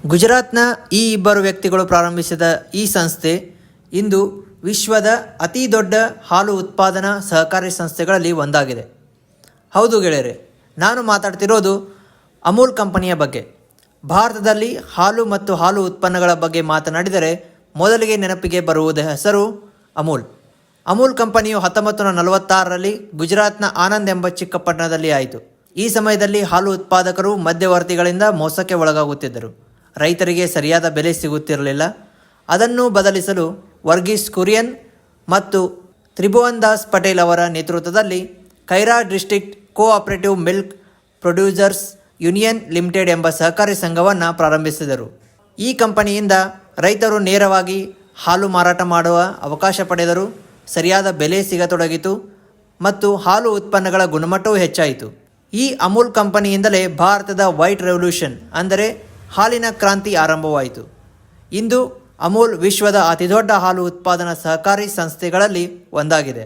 ಗುಜರಾತ್ನ ಈ ಇಬ್ಬರು ವ್ಯಕ್ತಿಗಳು ಪ್ರಾರಂಭಿಸಿದ ಈ ಸಂಸ್ಥೆ ಇಂದು ವಿಶ್ವದ ಅತಿ ದೊಡ್ಡ ಹಾಲು ಉತ್ಪಾದನಾ ಸಹಕಾರಿ ಸಂಸ್ಥೆಗಳಲ್ಲಿ ಒಂದಾಗಿದೆ. ಹೌದು ಗೆಳೆಯರೆ, ನಾನು ಮಾತಾಡ್ತಿರೋದು ಅಮೂಲ್ ಕಂಪನಿಯ ಬಗ್ಗೆ. ಭಾರತದಲ್ಲಿ ಹಾಲು ಮತ್ತು ಹಾಲು ಉತ್ಪನ್ನಗಳ ಬಗ್ಗೆ ಮಾತನಾಡಿದರೆ ಮೊದಲಿಗೆ ನೆನಪಿಗೆ ಬರುವುದ ಹೆಸರು ಅಮೂಲ್. ಅಮೂಲ್ ಕಂಪನಿಯು 1946ರಲ್ಲಿ ಗುಜರಾತ್ನ ಆನಂದ್ ಎಂಬ ಚಿಕ್ಕ ಪಟ್ಟಣದಲ್ಲಿ ಆಯಿತು. ಈ ಸಮಯದಲ್ಲಿ ಹಾಲು ಉತ್ಪಾದಕರು ಮಧ್ಯವರ್ತಿಗಳಿಂದ ಮೋಸಕ್ಕೆ ಒಳಗಾಗುತ್ತಿದ್ದರು. ರೈತರಿಗೆ ಸರಿಯಾದ ಬೆಲೆ ಸಿಗುತ್ತಿರಲಿಲ್ಲ. ಅದನ್ನು ಬದಲಿಸಲು ವರ್ಗೀಸ್ ಕುರಿಯನ್ ಮತ್ತು ತ್ರಿಭುವನ್ ದಾಸ್ ಪಟೇಲ್ ಅವರ ನೇತೃತ್ವದಲ್ಲಿ Kaira district cooperative milk producers union limited ಎಂಬ ಸಹಕಾರಿ ಸಂಘವನ್ನು ಪ್ರಾರಂಭಿಸಿದರು. ಈ ಕಂಪನಿಯಿಂದ ರೈತರು ನೇರವಾಗಿ ಹಾಲು ಮಾರಾಟ ಮಾಡುವ ಅವಕಾಶ ಪಡೆದರು. ಸರಿಯಾದ ಬೆಲೆ ಸಿಗತೊಡಗಿತು ಮತ್ತು ಹಾಲು ಉತ್ಪನ್ನಗಳ ಗುಣಮಟ್ಟವೂ ಹೆಚ್ಚಾಯಿತು. ಈ ಅಮೂಲ್ ಕಂಪನಿಯಿಂದಲೇ ಭಾರತದ ವೈಟ್ ರೆವಲ್ಯೂಷನ್ ಅಂದರೆ ಹಾಲಿನ ಕ್ರಾಂತಿ ಆರಂಭವಾಯಿತು. ಇಂದು ಅಮೂಲ್ ವಿಶ್ವದ ಅತಿದೊಡ್ಡ ಹಾಲು ಉತ್ಪಾದನಾ ಸಹಕಾರಿ ಸಂಸ್ಥೆಗಳಲ್ಲಿ ಒಂದಾಗಿದೆ.